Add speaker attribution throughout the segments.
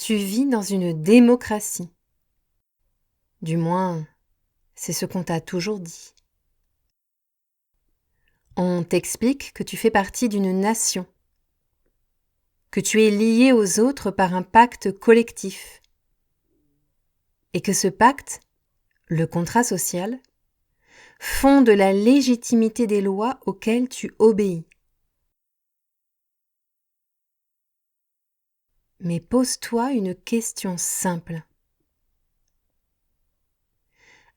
Speaker 1: Tu vis dans une démocratie. Du moins, c'est ce qu'on t'a toujours dit. On t'explique que tu fais partie d'une nation, que tu es lié aux autres par un pacte collectif, et que ce pacte, le contrat social, fonde la légitimité des lois auxquelles tu obéis. Mais pose-toi une question simple.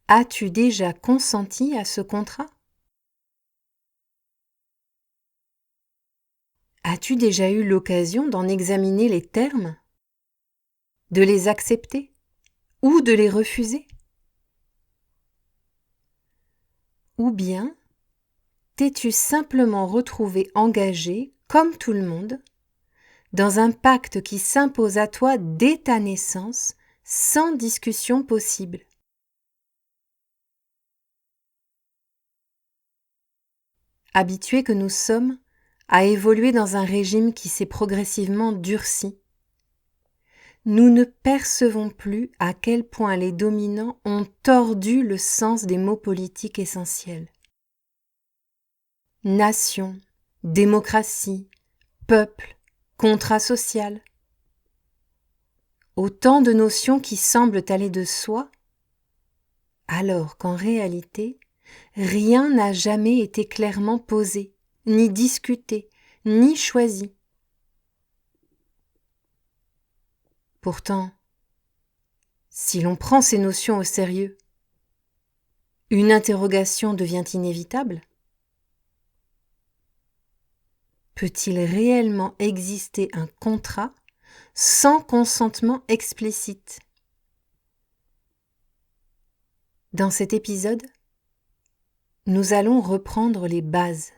Speaker 1: As-tu déjà consenti à ce contrat ? As-tu déjà eu l'occasion d'en examiner les termes, de les accepter ou de les refuser ? Ou bien t'es-tu simplement retrouvé engagé, comme tout le monde, dans un pacte qui s'impose à toi dès ta naissance, sans discussion possible ? Habitués que nous sommes à évoluer dans un régime qui s'est progressivement durci, nous ne percevons plus à quel point les dominants ont tordu le sens des mots politiques essentiels. Nation, démocratie, peuple, contrat social. Autant de notions qui semblent aller de soi, alors qu'en réalité, rien n'a jamais été clairement posé, ni discuté, ni choisi. Pourtant, si l'on prend ces notions au sérieux, une interrogation devient inévitable. Peut-il réellement exister un contrat sans consentement explicite ? Dans cet épisode, nous allons reprendre les bases.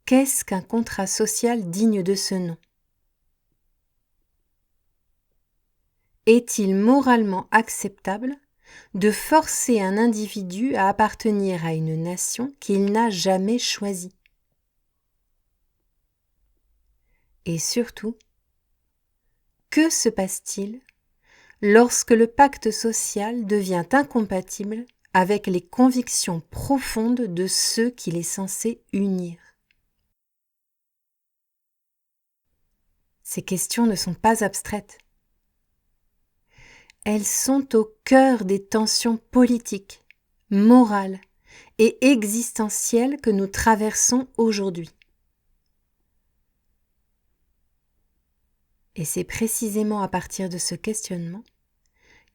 Speaker 1: Qu'est-ce qu'un contrat social digne de ce nom ? Est-il moralement acceptable de forcer un individu à appartenir à une nation qu'il n'a jamais choisie ? Et surtout, que se passe-t-il lorsque le pacte social devient incompatible avec les convictions profondes de ceux qu'il est censé unir ? Ces questions ne sont pas abstraites. Elles sont au cœur des tensions politiques, morales et existentielles que nous traversons aujourd'hui. Et c'est précisément à partir de ce questionnement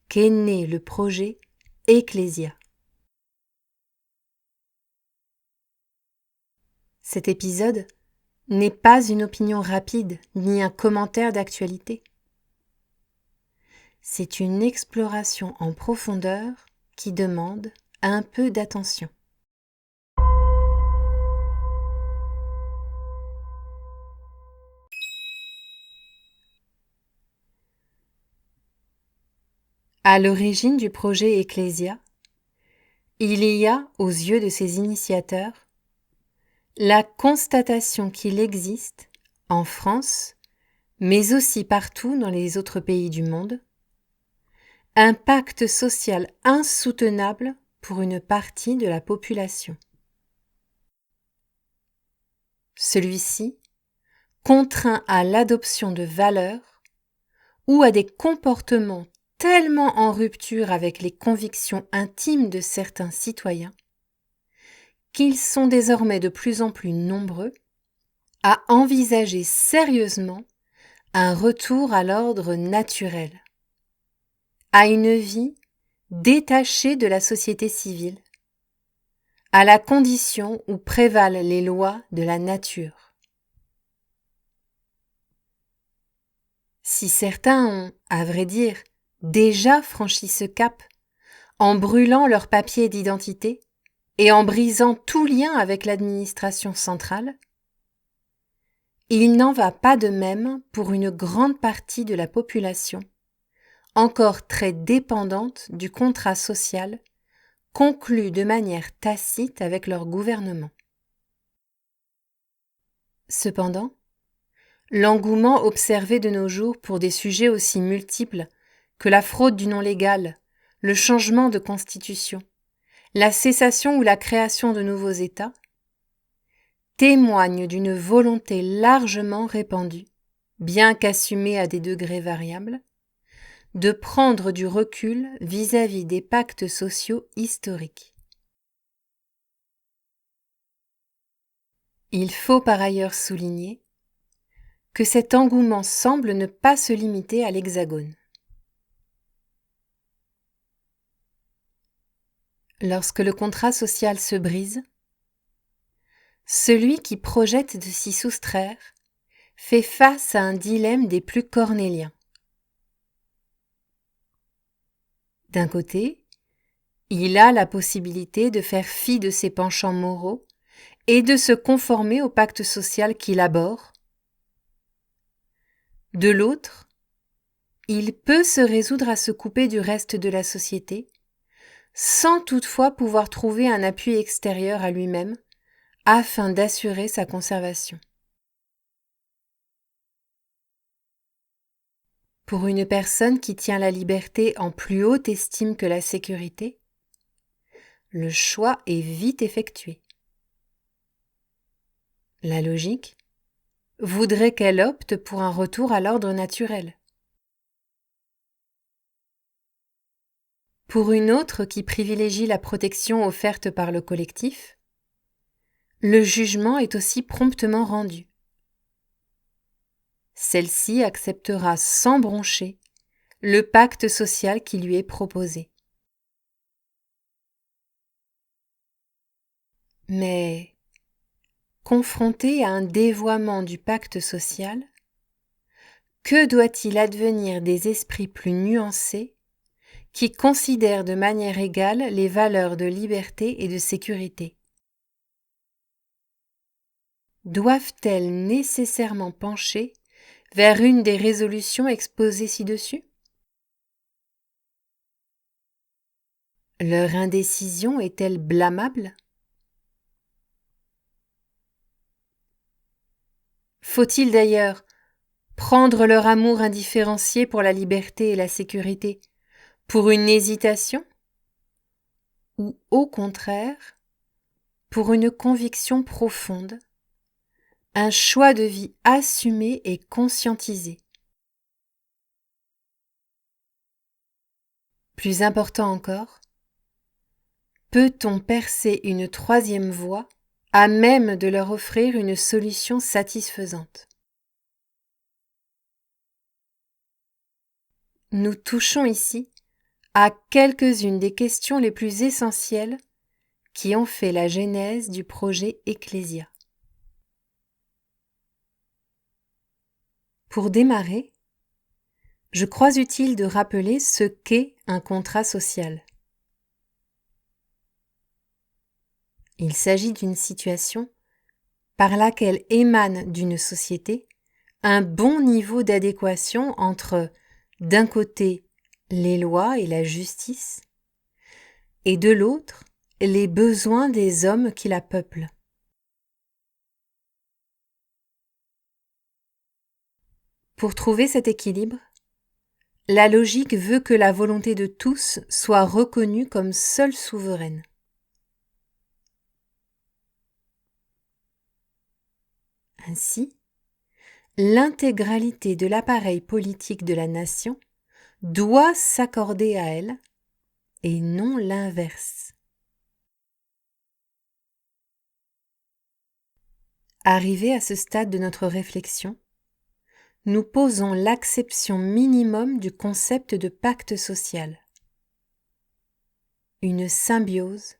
Speaker 1: qu'est né le projet Ecclesia. Cet épisode n'est pas une opinion rapide ni un commentaire d'actualité. C'est une exploration en profondeur qui demande un peu d'attention. À l'origine du projet Ecclesia, il y a, aux yeux de ses initiateurs, la constatation qu'il existe, en France, mais aussi partout dans les autres pays du monde, un pacte social insoutenable pour une partie de la population. Celui-ci contraint à l'adoption de valeurs ou à des comportements tellement en rupture avec les convictions intimes de certains citoyens qu'ils sont désormais de plus en plus nombreux à envisager sérieusement un retour à l'ordre naturel, à une vie détachée de la société civile, à la condition où prévalent les lois de la nature. Si certains ont, à vrai dire, déjà franchi ce cap en brûlant leurs papiers d'identité et en brisant tout lien avec l'administration centrale, il n'en va pas de même pour une grande partie de la population, encore très dépendante du contrat social conclu de manière tacite avec leur gouvernement. Cependant, L'engouement observé de nos jours pour des sujets aussi multiples que la fraude du non légal, le changement de constitution, la cessation ou la création de nouveaux États, témoigne d'une volonté largement répandue, bien qu'assumée à des degrés variables, de prendre du recul vis-à-vis des pactes sociaux historiques. Il faut par ailleurs souligner que cet engouement semble ne pas se limiter à l'Hexagone. Lorsque le contrat social se brise, celui qui projette de s'y soustraire fait face à un dilemme des plus cornéliens. D'un côté, il a la possibilité de faire fi de ses penchants moraux et de se conformer au pacte social qu'il abhorre. De l'autre, il peut se résoudre à se couper du reste de la société, sans toutefois pouvoir trouver un appui extérieur à lui-même afin d'assurer sa conservation. Pour une personne qui tient la liberté en plus haute estime que la sécurité, le choix est vite effectué. La logique voudrait qu'elle opte pour un retour à l'ordre naturel. Pour une autre qui privilégie la protection offerte par le collectif, le jugement est aussi promptement rendu. Celle-ci acceptera sans broncher le pacte social qui lui est proposé. Mais, confronté à un dévoiement du pacte social, que doit-il advenir des esprits plus nuancés qui considèrent de manière égale les valeurs de liberté et de sécurité? Doivent-elles nécessairement pencher vers une des résolutions exposées ci-dessus? Leur indécision est-elle blâmable? Faut-il d'ailleurs prendre leur amour indifférencié pour la liberté et la sécurité pour une hésitation? Ou au contraire, pour une conviction profonde, un choix de vie assumé et conscientisé? Plus important encore, peut-on percer une troisième voie à même de leur offrir une solution satisfaisante? Nous touchons ici à quelques-unes des questions les plus essentielles qui ont fait la genèse du projet Ecclésia. Pour démarrer, je crois utile de rappeler ce qu'est un contrat social. Il s'agit d'une situation par laquelle émane d'une société un bon niveau d'adéquation entre, d'un côté, les lois et la justice, et de l'autre, les besoins des hommes qui la peuplent. Pour trouver cet équilibre, la logique veut que la volonté de tous soit reconnue comme seule souveraine. Ainsi, l'intégralité de l'appareil politique de la nation doit s'accorder à elle et non l'inverse. Arrivés à ce stade de notre réflexion, nous posons l'acception minimum du concept de pacte social. Une symbiose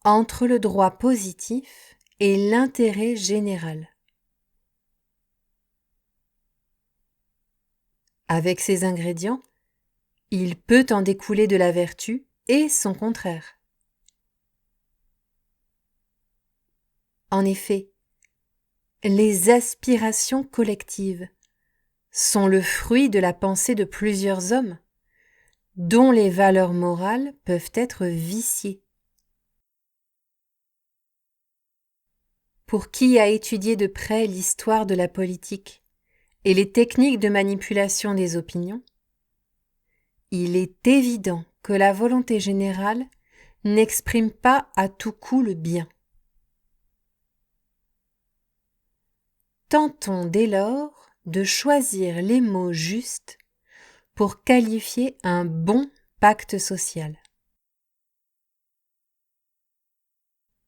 Speaker 1: entre le droit positif et l'intérêt général. Avec ces ingrédients, il peut en découler de la vertu et son contraire. En effet, les aspirations collectives sont le fruit de la pensée de plusieurs hommes, dont les valeurs morales peuvent être viciées. Pour qui a étudié de près l'histoire de la politique et les techniques de manipulation des opinions, il est évident que la volonté générale n'exprime pas à tout coup le bien. Tentons dès lors de choisir les mots justes pour qualifier un bon pacte social.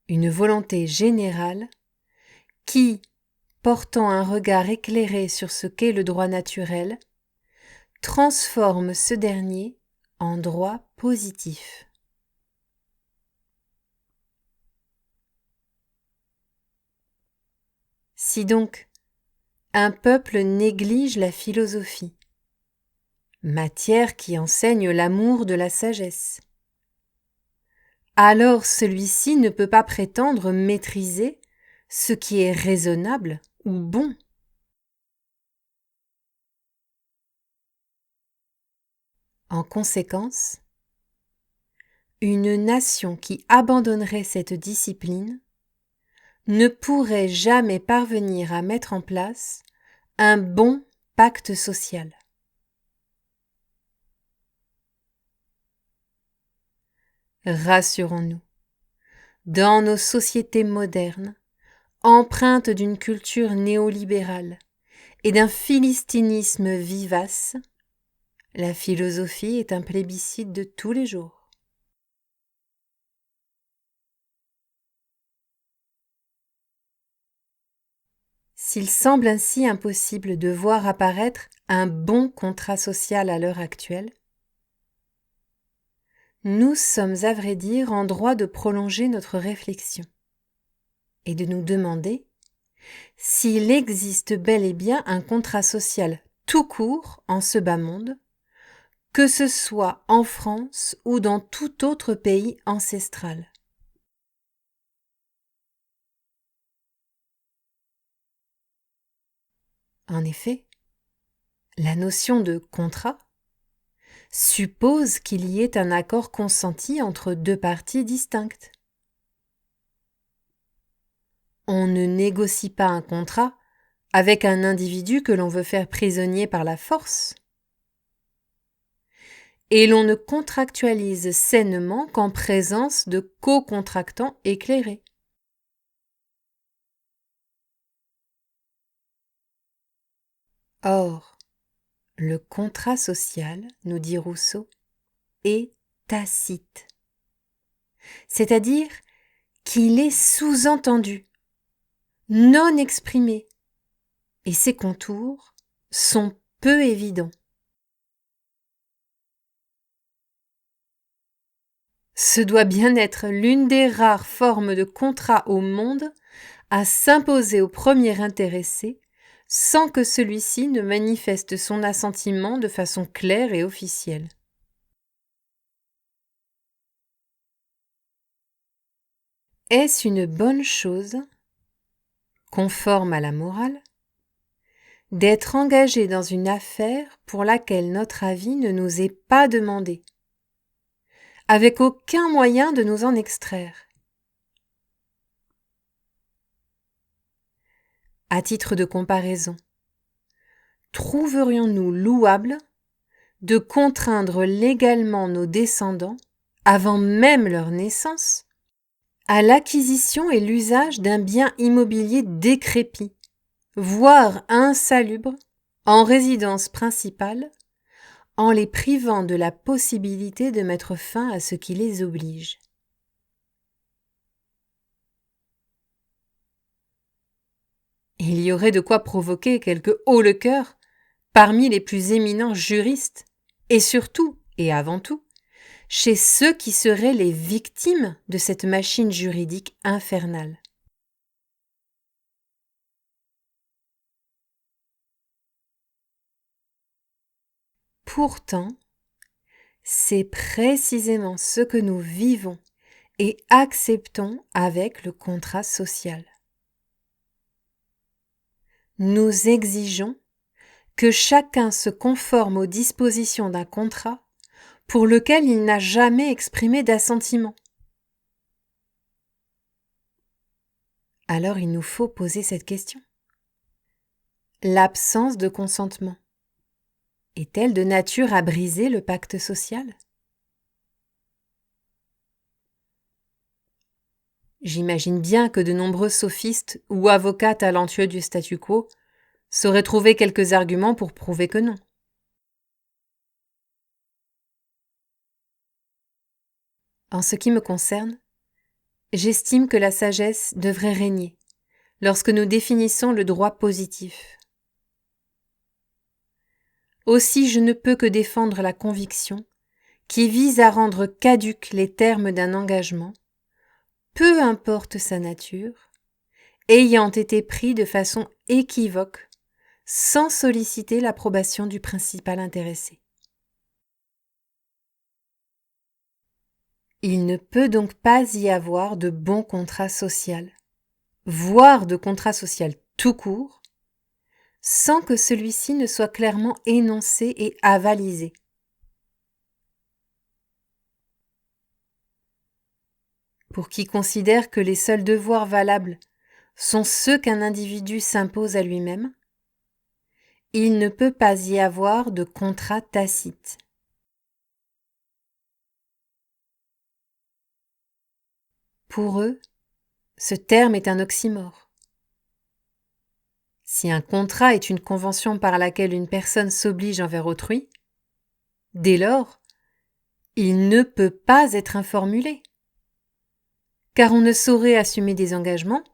Speaker 1: Une volonté générale qui, portant un regard éclairé sur ce qu'est le droit naturel, transforme ce dernier en droit positif. Si donc un peuple néglige la philosophie, matière qui enseigne l'amour de la sagesse, alors celui-ci ne peut pas prétendre maîtriser ce qui est raisonnable ou bon. En conséquence, une nation qui abandonnerait cette discipline ne pourrait jamais parvenir à mettre en place un bon pacte social. Rassurons-nous, dans nos sociétés modernes, empreintes d'une culture néolibérale et d'un philistinisme vivace, la philosophie est un plébiscite de tous les jours. S'il semble ainsi impossible de voir apparaître un bon contrat social à l'heure actuelle, nous sommes à vrai dire en droit de prolonger notre réflexion et de nous demander s'il existe bel et bien un contrat social tout court en ce bas monde, que ce soit en France ou dans tout autre pays ancestral. En effet, la notion de contrat suppose qu'il y ait un accord consenti entre deux parties distinctes. On ne négocie pas un contrat avec un individu que l'on veut faire prisonnier par la force. Et l'on ne contractualise sainement qu'en présence de co-contractants éclairés. Or, le contrat social, nous dit Rousseau, est tacite, c'est-à-dire qu'il est sous-entendu, non exprimé, et ses contours sont peu évidents. Ce doit bien être l'une des rares formes de contrat au monde à s'imposer au premier intéressé sans que celui-ci ne manifeste son assentiment de façon claire et officielle. Est-ce une bonne chose, conforme à la morale, d'être engagé dans une affaire pour laquelle notre avis ne nous est pas demandé, avec aucun moyen de nous en extraire? À titre de comparaison, trouverions-nous louable de contraindre légalement nos descendants, avant même leur naissance, à l'acquisition et l'usage d'un bien immobilier décrépit, voire insalubre, en résidence principale, en les privant de la possibilité de mettre fin à ce qui les oblige? Il y aurait de quoi provoquer quelque haut-le-cœur parmi les plus éminents juristes, et surtout, et avant tout, chez ceux qui seraient les victimes de cette machine juridique infernale. Pourtant, c'est précisément ce que nous vivons et acceptons avec le contrat social. Nous exigeons que chacun se conforme aux dispositions d'un contrat pour lequel il n'a jamais exprimé d'assentiment. Alors il nous faut poser cette question. L'absence de consentement est-elle de nature à briser le pacte social ? J'imagine bien que de nombreux sophistes ou avocats talentueux du statu quo sauraient trouver quelques arguments pour prouver que non. En ce qui me concerne, j'estime que la sagesse devrait régner lorsque nous définissons le droit positif. Aussi, je ne peux que défendre la conviction qui vise à rendre caducs les termes d'un engagement, peu importe sa nature, ayant été pris de façon équivoque, sans solliciter l'approbation du principal intéressé. Il ne peut donc pas y avoir de bon contrat social, voire de contrat social tout court, sans que celui-ci ne soit clairement énoncé et avalisé. Pour qui considère que les seuls devoirs valables sont ceux qu'un individu s'impose à lui-même, il ne peut pas y avoir de contrat tacite. Pour eux, ce terme est un oxymore. Si un contrat est une convention par laquelle une personne s'oblige envers autrui, dès lors, il ne peut pas être informulé, car on ne saurait assumer des engagements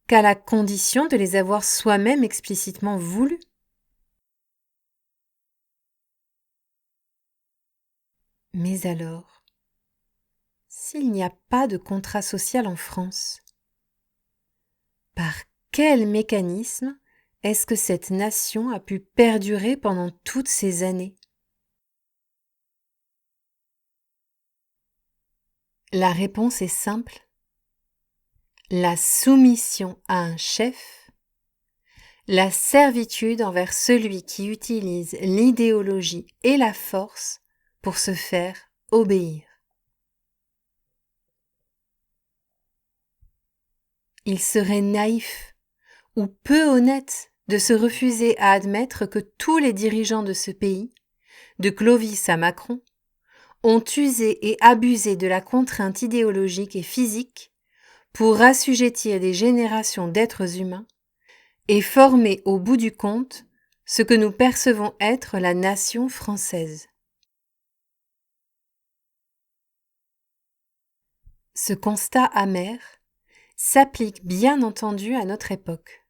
Speaker 1: qu'à la condition de les avoir soi-même explicitement voulus. Mais alors, s'il n'y a pas de contrat social en France, par quel mécanisme est-ce que cette nation a pu perdurer pendant toutes ces années ? La réponse est simple. La soumission à un chef, la servitude envers celui qui utilise l'idéologie et la force pour se faire obéir. Il serait naïf ou peu honnête de se refuser à admettre que tous les dirigeants de ce pays, de Clovis à Macron, ont usé et abusé de la contrainte idéologique et physique pour assujettir des générations d'êtres humains et former au bout du compte ce que nous percevons être la nation française. Ce constat amer s'applique bien entendu à notre époque.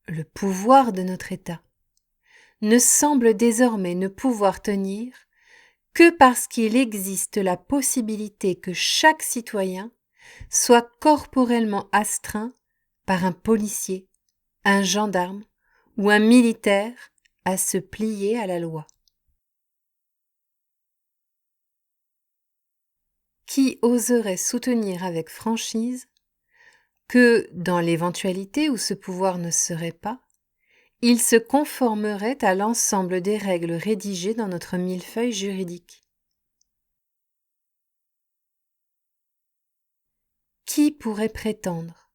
Speaker 1: Le pouvoir de notre État ne semble désormais ne pouvoir tenir que parce qu'il existe la possibilité que chaque citoyen soit corporellement astreint par un policier, un gendarme ou un militaire à se plier à la loi. Qui oserait soutenir avec franchise que, dans l'éventualité où ce pouvoir ne serait pas, il se conformerait à l'ensemble des règles rédigées dans notre millefeuille juridique? Qui pourrait prétendre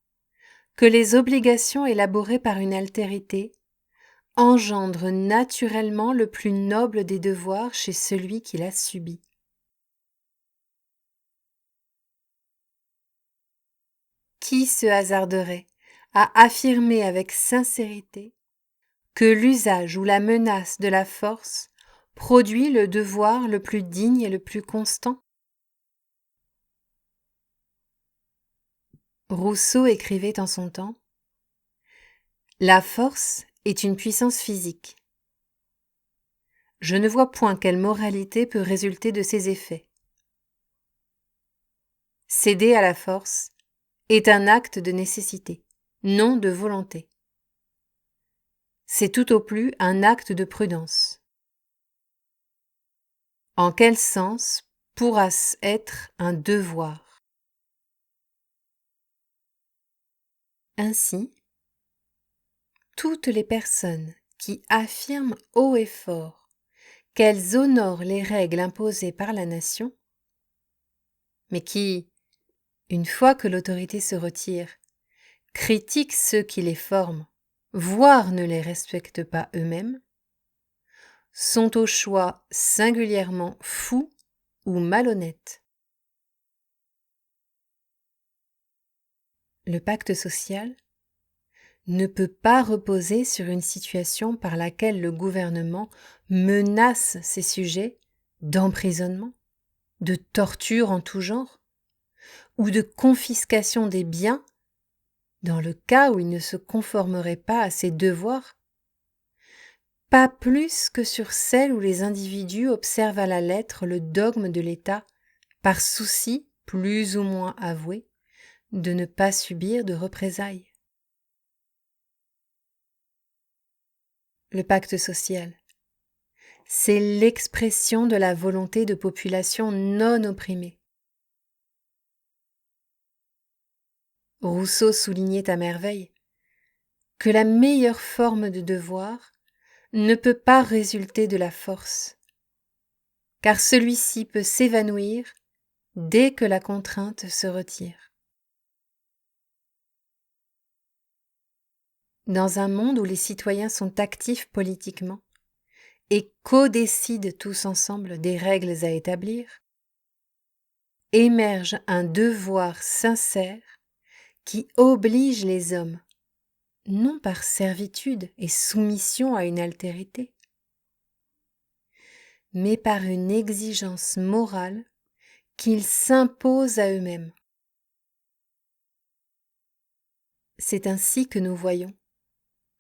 Speaker 1: que les obligations élaborées par une altérité engendrent naturellement le plus noble des devoirs chez celui qui l'a subi? Qui se hasarderait à affirmer avec sincérité que l'usage ou la menace de la force produit le devoir le plus digne et le plus constant? Rousseau écrivait en son temps : « La force est une puissance physique. Je ne vois point quelle moralité peut résulter de ses effets. Céder à la force est un acte de nécessité, non de volonté. C'est tout au plus un acte de prudence. En quel sens pourra-ce être un devoir ? » Ainsi, toutes les personnes qui affirment haut et fort qu'elles honorent les règles imposées par la nation, mais qui, une fois que l'autorité se retire, critiquent ceux qui les forment, voire ne les respectent pas eux-mêmes, sont au choix singulièrement fous ou malhonnêtes. Le pacte social ne peut pas reposer sur une situation par laquelle le gouvernement menace ses sujets d'emprisonnement, de torture en tout genre, ou de confiscation des biens dans le cas où ils ne se conformeraient pas à ses devoirs, pas plus que sur celle où les individus observent à la lettre le dogme de l'État par souci, plus ou moins avoué, de ne pas subir de représailles. Le pacte social, c'est l'expression de la volonté de populations non opprimées. Rousseau soulignait à merveille que la meilleure forme de devoir ne peut pas résulter de la force, car celui-ci peut s'évanouir dès que la contrainte se retire. Dans un monde où les citoyens sont actifs politiquement et co-décident tous ensemble des règles à établir, émerge un devoir sincère qui oblige les hommes, non par servitude et soumission à une altérité, mais par une exigence morale qu'ils s'imposent à eux-mêmes. C'est ainsi que nous voyons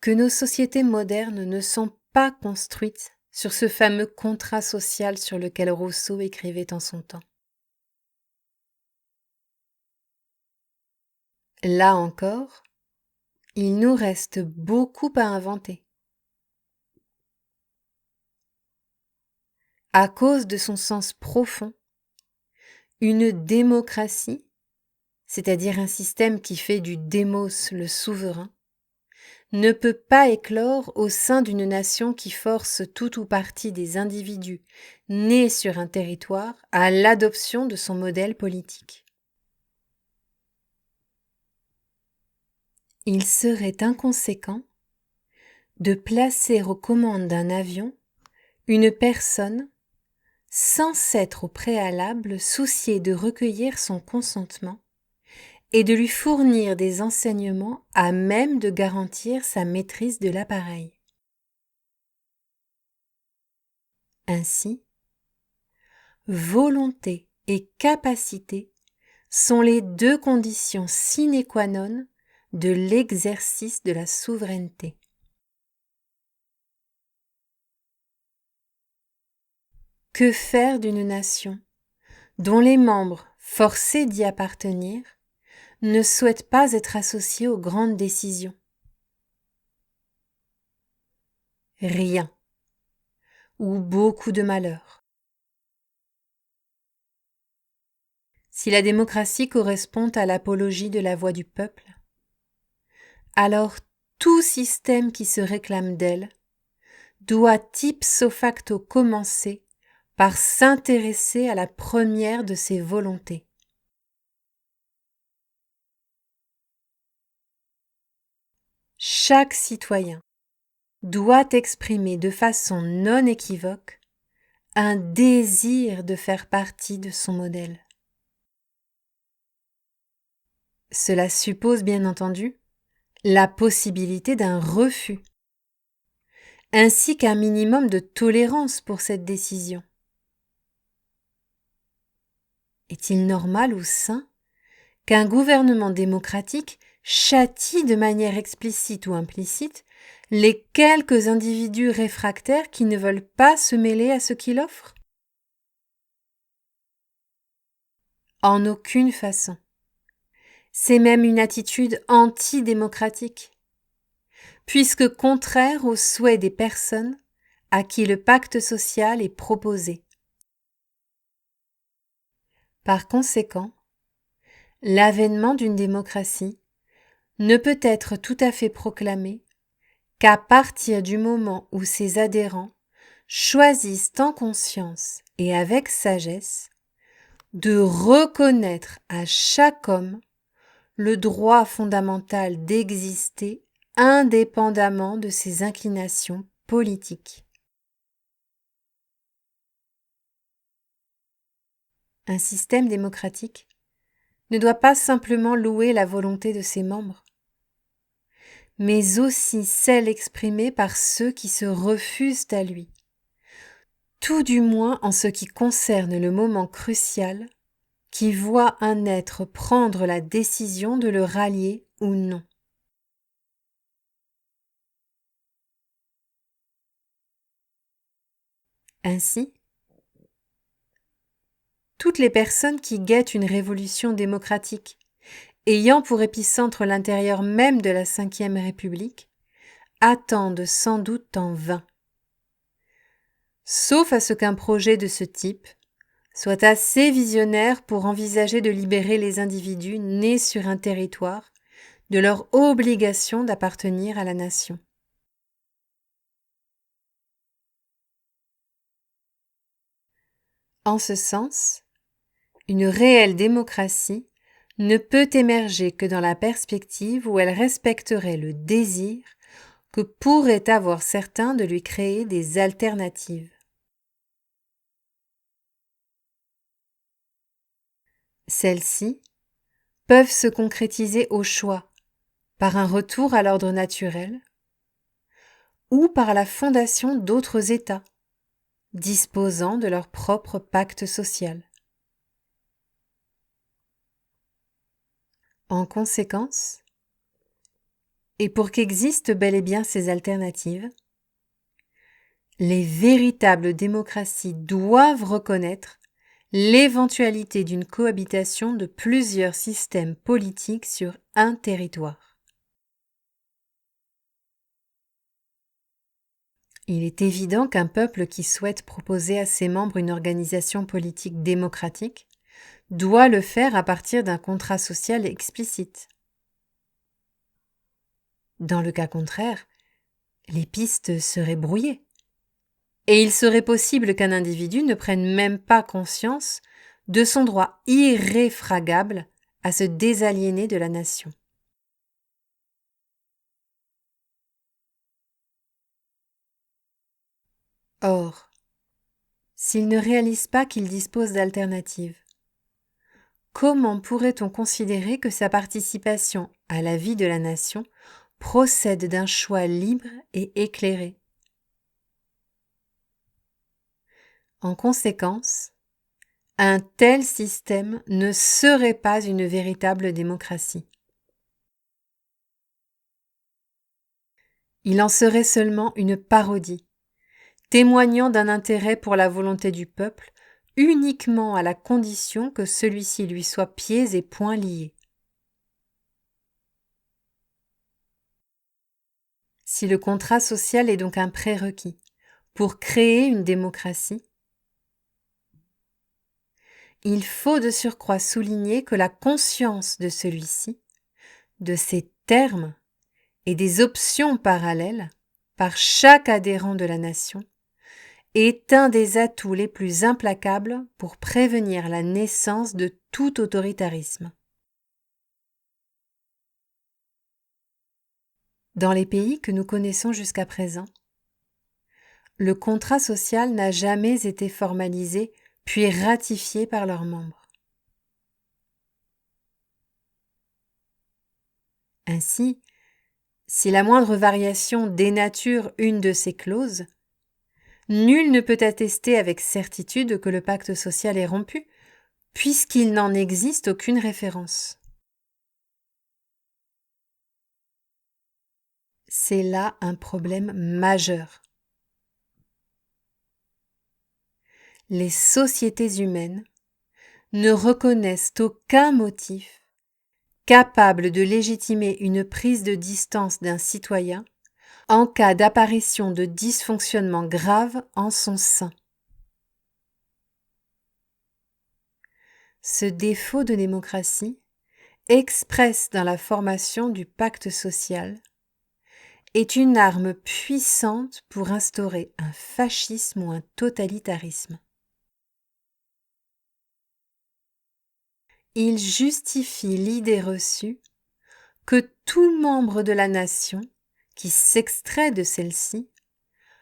Speaker 1: que nos sociétés modernes ne sont pas construites sur ce fameux contrat social sur lequel Rousseau écrivait en son temps. Là encore, il nous reste beaucoup à inventer. À cause de son sens profond, une démocratie, c'est-à-dire un système qui fait du démos le souverain, ne peut pas éclore au sein d'une nation qui force tout ou partie des individus nés sur un territoire à l'adoption de son modèle politique. Il serait inconséquent de placer aux commandes d'un avion une personne sans s'être au préalable soucié de recueillir son consentement et de lui fournir des enseignements à même de garantir sa maîtrise de l'appareil. Ainsi, volonté et capacité sont les deux conditions sine qua non de l'exercice de la souveraineté. Que faire d'une nation dont les membres, forcés d'y appartenir, ne souhaitent pas être associés aux grandes décisions? Rien, ou beaucoup de malheur. Si la démocratie correspond à l'apologie de la voix du peuple, alors tout système qui se réclame d'elle doit ipso facto commencer par s'intéresser à la première de ses volontés. Chaque citoyen doit exprimer de façon non équivoque un désir de faire partie de son modèle. Cela suppose bien entendu la possibilité d'un refus, ainsi qu'un minimum de tolérance pour cette décision. Est-il normal ou sain qu'un gouvernement démocratique châtie de manière explicite ou implicite les quelques individus réfractaires qui ne veulent pas se mêler à ce qu'il offre? En aucune façon. C'est même une attitude antidémocratique, puisque contraire aux souhaits des personnes à qui le pacte social est proposé. Par conséquent, l'avènement d'une démocratie ne peut être tout à fait proclamé qu'à partir du moment où ses adhérents choisissent en conscience et avec sagesse de reconnaître à chaque homme le droit fondamental d'exister indépendamment de ses inclinations politiques. Un système démocratique ne doit pas simplement louer la volonté de ses membres, mais aussi celle exprimée par ceux qui se refusent à lui, tout du moins en ce qui concerne le moment crucial qui voit un être prendre la décision de le rallier ou non. Ainsi, toutes les personnes qui guettent une révolution démocratique, ayant pour épicentre l'intérieur même de la Ve République, attendent sans doute en vain. Sauf à ce qu'un projet de ce type soit assez visionnaire pour envisager de libérer les individus nés sur un territoire de leur obligation d'appartenir à la nation. En ce sens, une réelle démocratie ne peut émerger que dans la perspective où elle respecterait le désir que pourraient avoir certains de lui créer des alternatives. Celles-ci peuvent se concrétiser au choix, par un retour à l'ordre naturel, ou par la fondation d'autres États, disposant de leur propre pacte social. En conséquence, et pour qu'existent bel et bien ces alternatives, les véritables démocraties doivent reconnaître l'éventualité d'une cohabitation de plusieurs systèmes politiques sur un territoire. Il est évident qu'un peuple qui souhaite proposer à ses membres une organisation politique démocratique doit le faire à partir d'un contrat social explicite. Dans le cas contraire, les pistes seraient brouillées. Et il serait possible qu'un individu ne prenne même pas conscience de son droit irréfragable à se désaliéner de la nation. Or, s'il ne réalise pas qu'il dispose d'alternatives, comment pourrait-on considérer que sa participation à la vie de la nation procède d'un choix libre et éclairé? En conséquence, un tel système ne serait pas une véritable démocratie. Il en serait seulement une parodie, témoignant d'un intérêt pour la volonté du peuple uniquement à la condition que celui-ci lui soit pieds et poings liés. Si le contrat social est donc un prérequis pour créer une démocratie, il faut de surcroît souligner que la conscience de celui-ci, de ses termes et des options parallèles par chaque adhérent de la nation est un des atouts les plus implacables pour prévenir la naissance de tout autoritarisme. Dans les pays que nous connaissons jusqu'à présent, le contrat social n'a jamais été formalisé puis ratifié par leurs membres. Ainsi, si la moindre variation dénature une de ces clauses, nul ne peut attester avec certitude que le pacte social est rompu, puisqu'il n'en existe aucune référence. C'est là un problème majeur. Les sociétés humaines ne reconnaissent aucun motif capable de légitimer une prise de distance d'un citoyen en cas d'apparition de dysfonctionnements graves en son sein. Ce défaut de démocratie, express dans la formation du pacte social, est une arme puissante pour instaurer un fascisme ou un totalitarisme. Il justifie l'idée reçue que tout membre de la nation qui s'extrait de celle-ci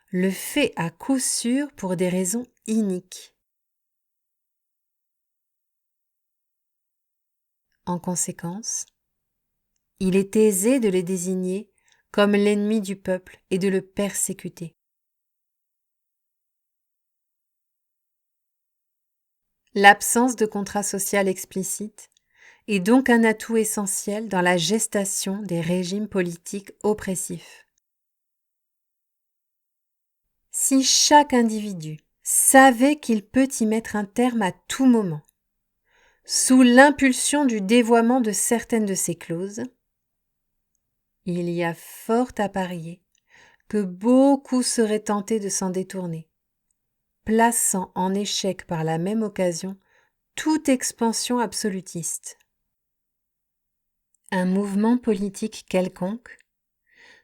Speaker 1: le fait à coup sûr pour des raisons iniques. En conséquence, il est aisé de le désigner comme l'ennemi du peuple et de le persécuter. L'absence de contrat social explicite est donc un atout essentiel dans la gestation des régimes politiques oppressifs. Si chaque individu savait qu'il peut y mettre un terme à tout moment, sous l'impulsion du dévoiement de certaines de ces clauses, il y a fort à parier que beaucoup seraient tentés de s'en détourner, plaçant en échec par la même occasion toute expansion absolutiste. Un mouvement politique quelconque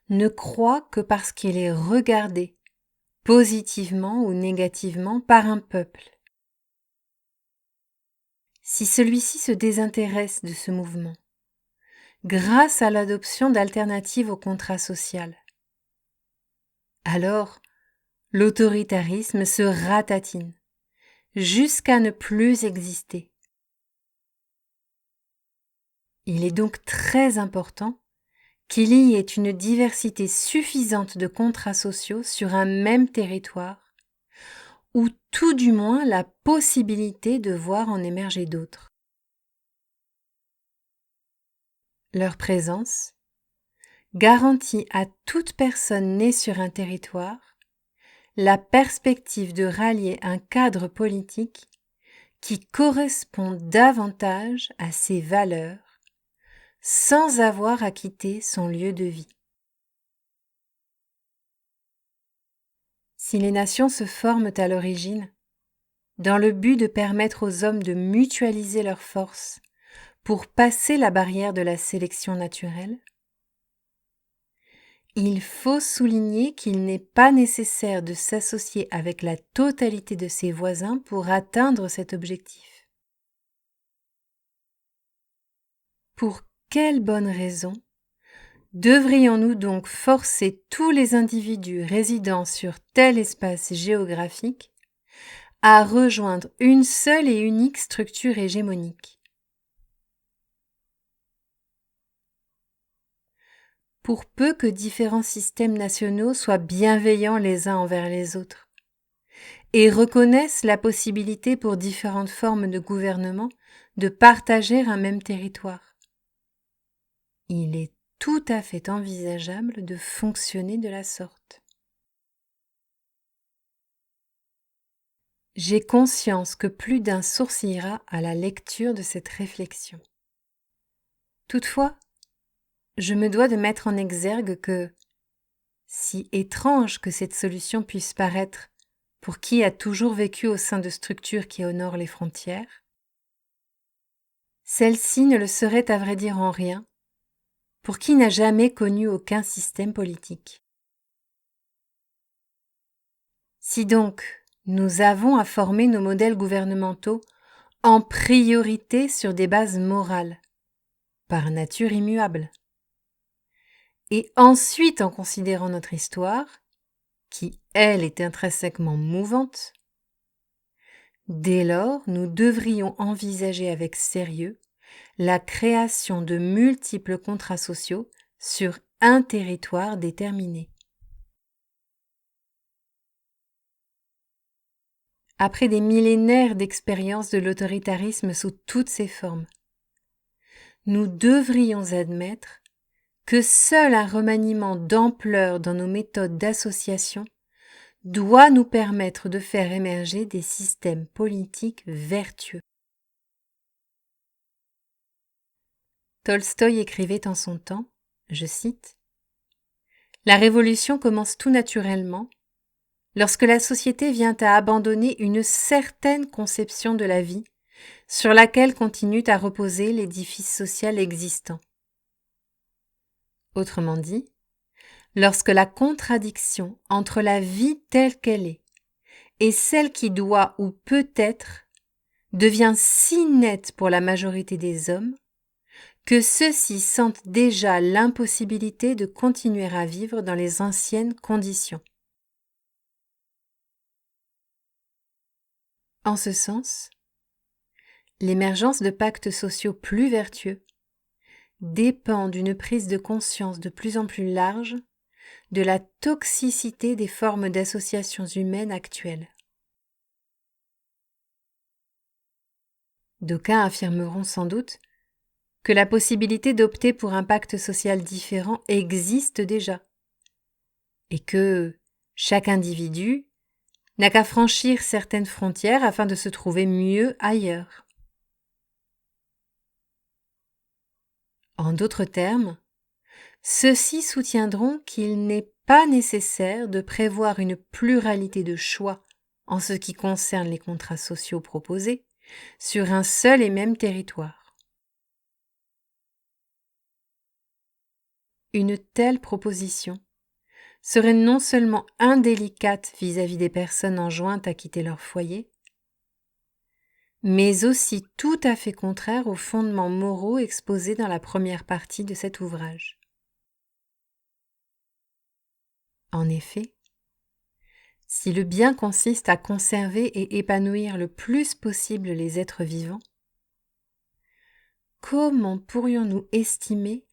Speaker 1: ne croit que parce qu'il est regardé positivement ou négativement par un peuple. Si celui-ci se désintéresse de ce mouvement, grâce à l'adoption d'alternatives au contrat social, alors l'autoritarisme se ratatine jusqu'à ne plus exister. Il est donc très important qu'il y ait une diversité suffisante de contrats sociaux sur un même territoire, ou tout du moins la possibilité de voir en émerger d'autres. Leur présence garantit à toute personne née sur un territoire la perspective de rallier un cadre politique qui correspond davantage à ses valeurs sans avoir à quitter son lieu de vie. Si les nations se forment à l'origine, dans le but de permettre aux hommes de mutualiser leurs forces pour passer la barrière de la sélection naturelle, il faut souligner qu'il n'est pas nécessaire de s'associer avec la totalité de ses voisins pour atteindre cet objectif. Pour quelle bonne raison devrions-nous donc forcer tous les individus résidant sur tel espace géographique à rejoindre une seule et unique structure hégémonique? Pour peu que différents systèmes nationaux soient bienveillants les uns envers les autres et reconnaissent la possibilité pour différentes formes de gouvernement de partager un même territoire, il est tout à fait envisageable de fonctionner de la sorte. J'ai conscience que plus d'un sourcillera à la lecture de cette réflexion. Toutefois, je me dois de mettre en exergue que, si étrange que cette solution puisse paraître pour qui a toujours vécu au sein de structures qui honorent les frontières, celle-ci ne le serait à vrai dire en rien pour qui n'a jamais connu aucun système politique. Si donc nous avons à former nos modèles gouvernementaux en priorité sur des bases morales, par nature immuables, et ensuite en considérant notre histoire, qui, elle, est intrinsèquement mouvante, dès lors, nous devrions envisager avec sérieux la création de multiples contrats sociaux sur un territoire déterminé. Après des millénaires d'expérience de l'autoritarisme sous toutes ses formes, nous devrions admettre que seul un remaniement d'ampleur dans nos méthodes d'association doit nous permettre de faire émerger des systèmes politiques vertueux. Tolstoï écrivait en son temps, je cite, « La révolution commence tout naturellement lorsque la société vient à abandonner une certaine conception de la vie sur laquelle continue à reposer l'édifice social existant. » Autrement dit, lorsque la contradiction entre la vie telle qu'elle est et celle qui doit ou peut être devient si nette pour la majorité des hommes que ceux-ci sentent déjà l'impossibilité de continuer à vivre dans les anciennes conditions. En ce sens, l'émergence de pactes sociaux plus vertueux dépend d'une prise de conscience de plus en plus large de la toxicité des formes d'associations humaines actuelles. D'aucuns affirmeront sans doute que la possibilité d'opter pour un pacte social différent existe déjà et que chaque individu n'a qu'à franchir certaines frontières afin de se trouver mieux ailleurs. En d'autres termes, ceux-ci soutiendront qu'il n'est pas nécessaire de prévoir une pluralité de choix en ce qui concerne les contrats sociaux proposés sur un seul et même territoire. Une telle proposition serait non seulement indélicate vis-à-vis des personnes enjointes à quitter leur foyer, mais aussi tout à fait contraire aux fondements moraux exposés dans la première partie de cet ouvrage. En effet, si le bien consiste à conserver et épanouir le plus possible les êtres vivants, comment pourrions-nous estimer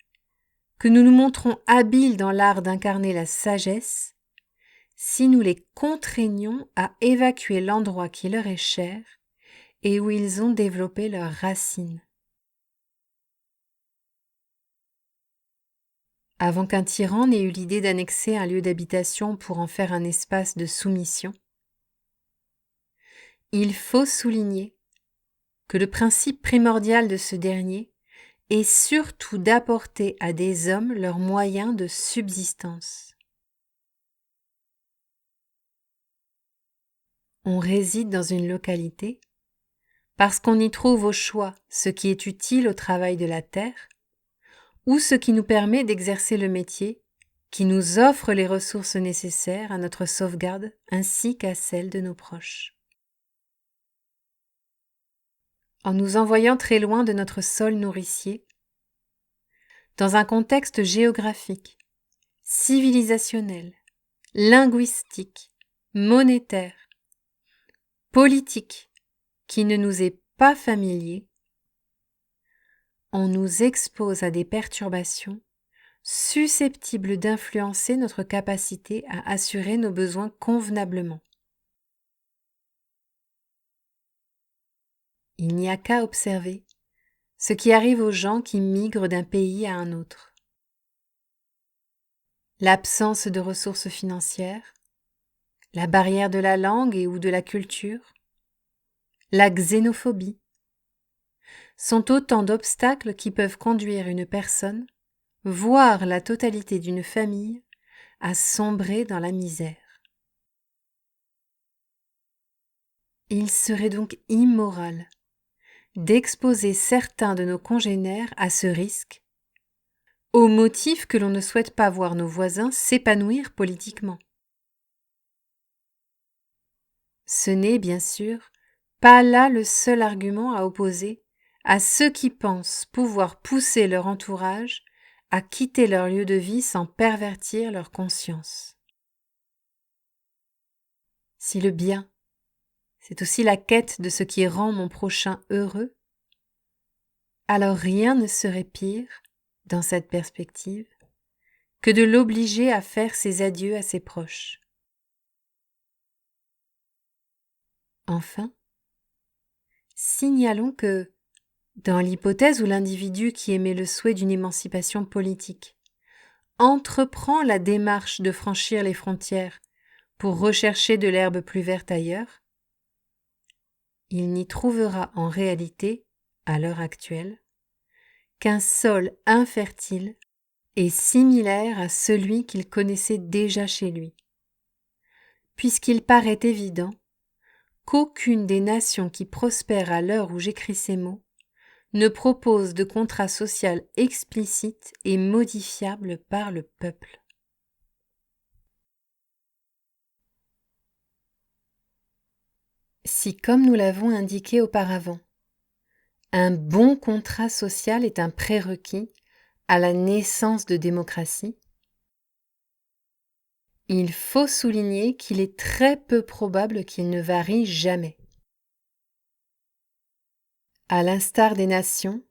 Speaker 1: que nous nous montrons habiles dans l'art d'incarner la sagesse si nous les contraignons à évacuer l'endroit qui leur est cher et où ils ont développé leurs racines? Avant qu'un tyran n'ait eu l'idée d'annexer un lieu d'habitation pour en faire un espace de soumission, il faut souligner que le principe primordial de ce dernier est surtout d'apporter à des hommes leurs moyens de subsistance. On réside dans une localité parce qu'on y trouve au choix ce qui est utile au travail de la terre ou ce qui nous permet d'exercer le métier qui nous offre les ressources nécessaires à notre sauvegarde ainsi qu'à celle de nos proches. En nous envoyant très loin de notre sol nourricier, dans un contexte géographique, civilisationnel, linguistique, monétaire, politique, qui ne nous est pas familier, on nous expose à des perturbations susceptibles d'influencer notre capacité à assurer nos besoins convenablement. Il n'y a qu'à observer ce qui arrive aux gens qui migrent d'un pays à un autre. L'absence de ressources financières, la barrière de la langue et ou de la culture, la xénophobie, sont autant d'obstacles qui peuvent conduire une personne, voire la totalité d'une famille, à sombrer dans la misère. Il serait donc immoral d'exposer certains de nos congénères à ce risque, au motif que l'on ne souhaite pas voir nos voisins s'épanouir politiquement. Ce n'est, bien sûr, pas là le seul argument à opposer à ceux qui pensent pouvoir pousser leur entourage à quitter leur lieu de vie sans pervertir leur conscience. Si le bien, c'est aussi la quête de ce qui rend mon prochain heureux, alors rien ne serait pire, dans cette perspective, que de l'obliger à faire ses adieux à ses proches. Enfin, signalons que, dans l'hypothèse où l'individu qui émet le souhait d'une émancipation politique entreprend la démarche de franchir les frontières pour rechercher de l'herbe plus verte ailleurs, il n'y trouvera en réalité, à l'heure actuelle, qu'un sol infertile et similaire à celui qu'il connaissait déjà chez lui, puisqu'il paraît évident qu'aucune des nations qui prospèrent à l'heure où j'écris ces mots ne propose de contrat social explicite et modifiable par le peuple. Si, comme nous l'avons indiqué auparavant, un bon contrat social est un prérequis à la naissance de démocratie, il faut souligner qu'il est très peu probable qu'il ne varie jamais. À l'instar des nations,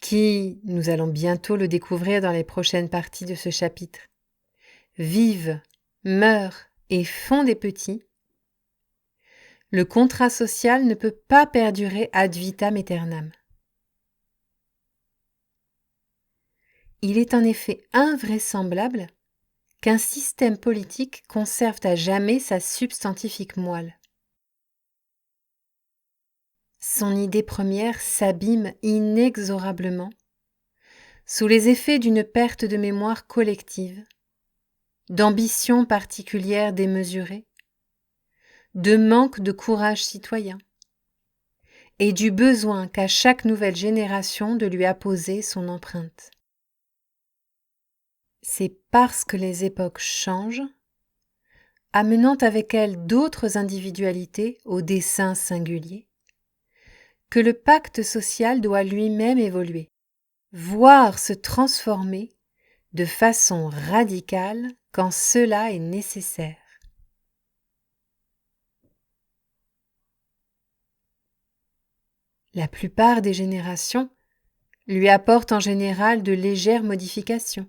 Speaker 1: qui, nous allons bientôt le découvrir dans les prochaines parties de ce chapitre, vivent, meurent et font des petits, le contrat social ne peut pas perdurer ad vitam aeternam. Il est en effet invraisemblable qu'un système politique conserve à jamais sa substantifique moelle. Son idée première s'abîme inexorablement sous les effets d'une perte de mémoire collective, d'ambition particulière démesurée, de manque de courage citoyen et du besoin qu'a chaque nouvelle génération de lui apposer son empreinte. C'est parce que les époques changent, amenant avec elles d'autres individualités au dessein singulier, que le pacte social doit lui-même évoluer, voire se transformer de façon radicale quand cela est nécessaire. La plupart des générations lui apportent en général de légères modifications.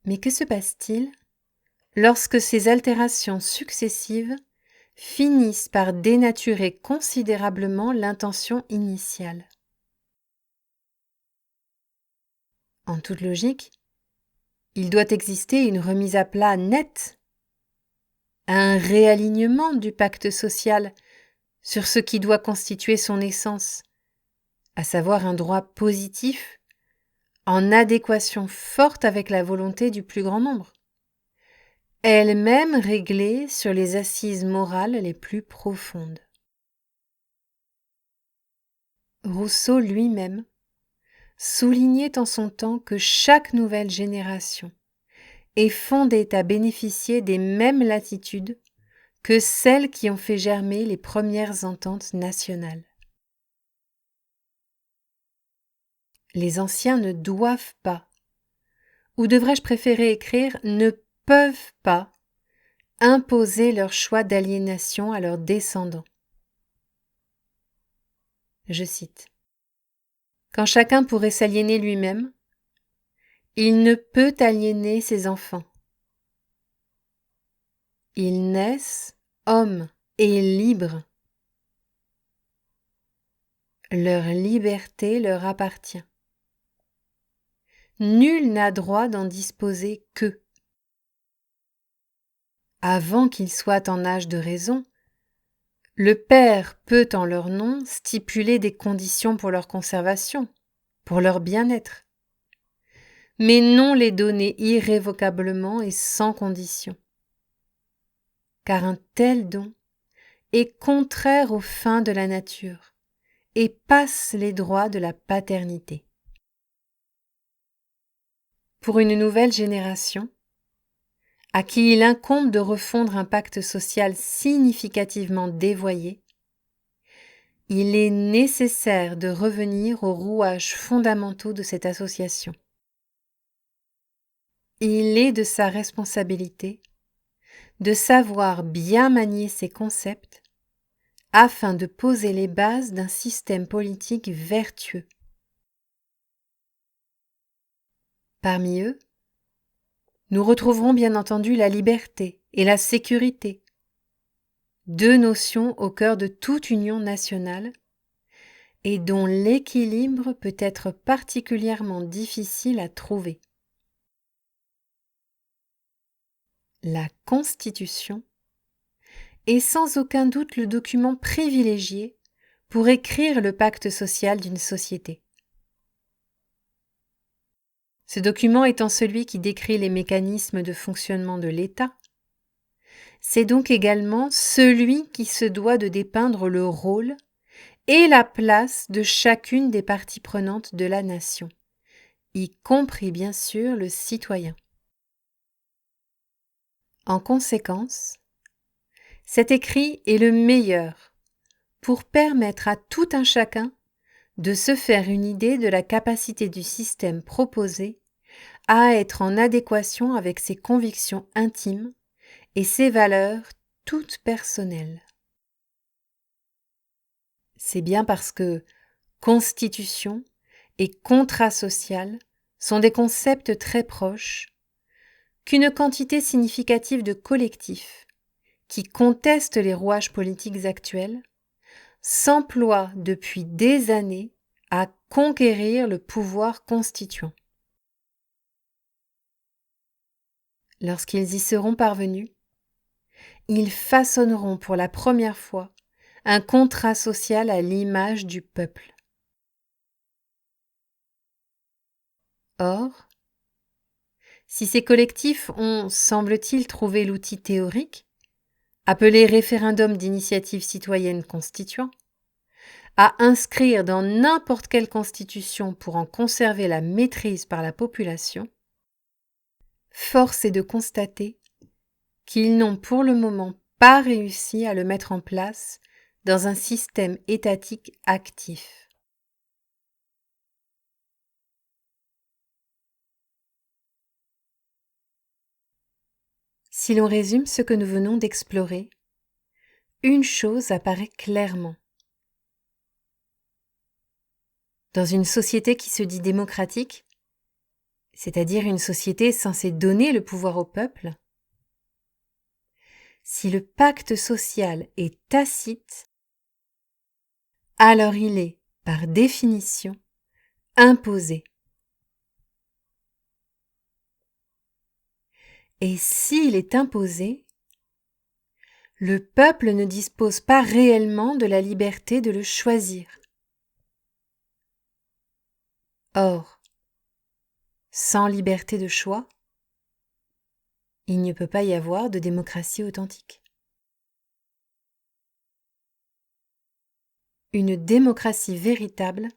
Speaker 1: Mais que se passe-t-il lorsque ces altérations successives finissent par dénaturer considérablement l'intention initiale? En toute logique, il doit exister une remise à plat nette, un réalignement du pacte social sur ce qui doit constituer son essence, à savoir un droit positif en adéquation forte avec la volonté du plus grand nombre, elle-même réglée sur les assises morales les plus profondes. Rousseau lui-même soulignait en son temps que chaque nouvelle génération est fondée à bénéficier des mêmes latitudes que celles qui ont fait germer les premières ententes nationales. Les anciens ne doivent pas, ou devrais-je préférer écrire ne peuvent pas, imposer leur choix d'aliénation à leurs descendants. Je cite. Quand chacun pourrait s'aliéner lui-même, il ne peut aliéner ses enfants. Ils naissent hommes et libres. Leur liberté leur appartient. Nul n'a droit d'en disposer qu'eux. Avant qu'ils soient en âge de raison, le père peut en leur nom stipuler des conditions pour leur conservation, pour leur bien-être, mais non les donner irrévocablement et sans condition. Car un tel don est contraire aux fins de la nature et passe les droits de la paternité. Pour une nouvelle génération, à qui il incombe de refondre un pacte social significativement dévoyé, il est nécessaire de revenir aux rouages fondamentaux de cette association. Il est de sa responsabilité de savoir bien manier ses concepts afin de poser les bases d'un système politique vertueux. Parmi eux, nous retrouverons bien entendu la liberté et la sécurité, deux notions au cœur de toute union nationale et dont l'équilibre peut être particulièrement difficile à trouver. La Constitution est sans aucun doute le document privilégié pour écrire le pacte social d'une société. Ce document étant celui qui décrit les mécanismes de fonctionnement de l'État, c'est donc également celui qui se doit de dépeindre le rôle et la place de chacune des parties prenantes de la nation, y compris bien sûr le citoyen. En conséquence, Cet écrit est le meilleur pour permettre à tout un chacun de se faire une idée de la capacité du système proposé à être en adéquation avec ses convictions intimes et ses valeurs toutes personnelles. C'est bien parce que constitution et contrat social sont des concepts très proches qu'une quantité significative de collectifs qui contestent les rouages politiques actuels s'emploient depuis des années à conquérir le pouvoir constituant. Lorsqu'ils y seront parvenus, ils façonneront pour la première fois un contrat social à l'image du peuple. Or, si ces collectifs ont, semble-t-il, trouvé l'outil théorique, appelé référendum d'initiative citoyenne constituant, à inscrire dans n'importe quelle constitution pour en conserver la maîtrise par la population, force est de constater qu'ils n'ont pour le moment pas réussi à le mettre en place dans un système étatique actif. Si l'on résume ce que nous venons d'explorer, une chose apparaît clairement. Dans une société qui se dit démocratique, c'est-à-dire une société censée donner le pouvoir au peuple, si le pacte social est tacite, alors il est, par définition, imposé. Et s'il est imposé, le peuple ne dispose pas réellement de la liberté de le choisir. Or, sans liberté de choix, il ne peut pas y avoir de démocratie authentique. Une démocratie véritable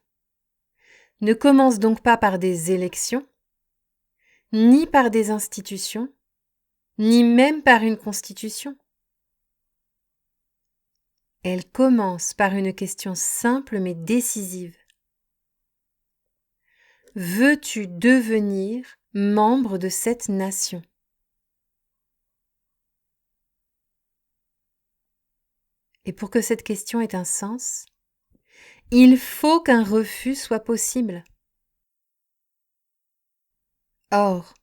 Speaker 1: ne commence donc pas par des élections, ni par des institutions, ni même par une constitution. Elle commence par une question simple mais décisive. Veux-tu devenir membre de cette nation ? Et pour que cette question ait un sens, il faut qu'un refus soit possible. Or,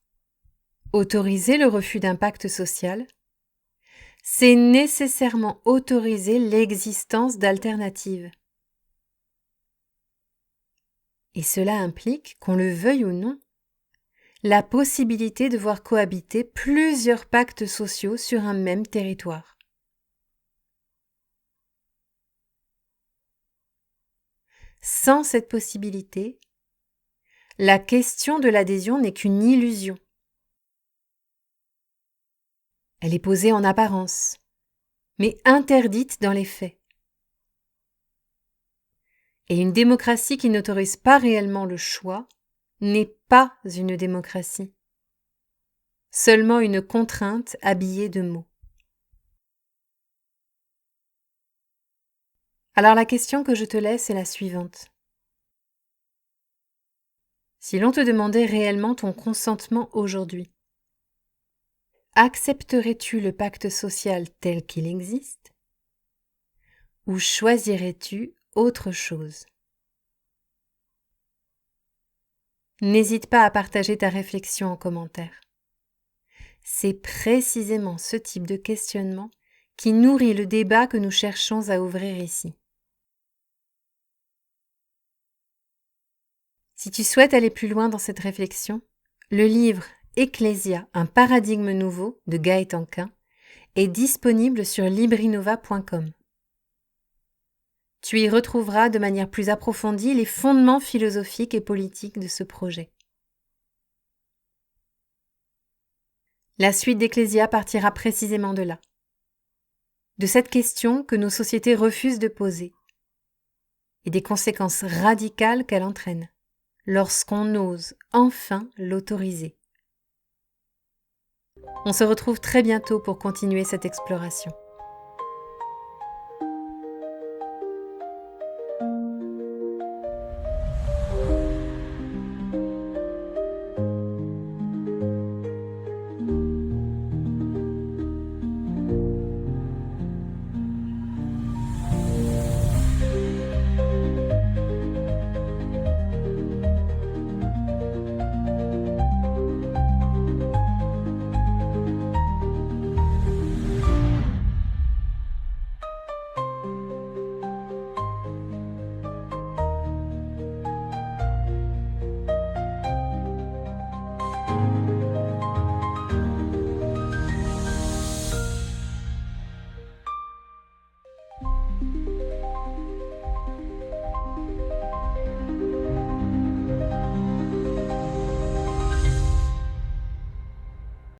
Speaker 1: autoriser le refus d'un pacte social, c'est nécessairement autoriser l'existence d'alternatives. Et cela implique, qu'on le veuille ou non, la possibilité de voir cohabiter plusieurs pactes sociaux sur un même territoire. Sans cette possibilité, la question de l'adhésion n'est qu'une illusion. Elle est posée en apparence, mais interdite dans les faits. Et une démocratie qui n'autorise pas réellement le choix n'est pas une démocratie, seulement une contrainte habillée de mots. Alors la question que je te laisse est la suivante. Si l'on te demandait réellement ton consentement aujourd'hui, accepterais-tu le pacte social tel qu'il existe ou choisirais-tu autre chose ? N'hésite pas à partager ta réflexion en commentaire. C'est précisément ce type de questionnement qui nourrit le débat que nous cherchons à ouvrir ici. Si tu souhaites aller plus loin dans cette réflexion, le livre Ecclésia, un paradigme nouveau de Gaëtan Quin est disponible sur librinova.com. Tu y retrouveras de manière plus approfondie les fondements philosophiques et politiques de ce projet. La suite d'Ecclésia partira précisément de là, de cette question que nos sociétés refusent de poser et des conséquences radicales qu'elle entraîne lorsqu'on ose enfin l'autoriser. On se retrouve très bientôt pour continuer cette exploration.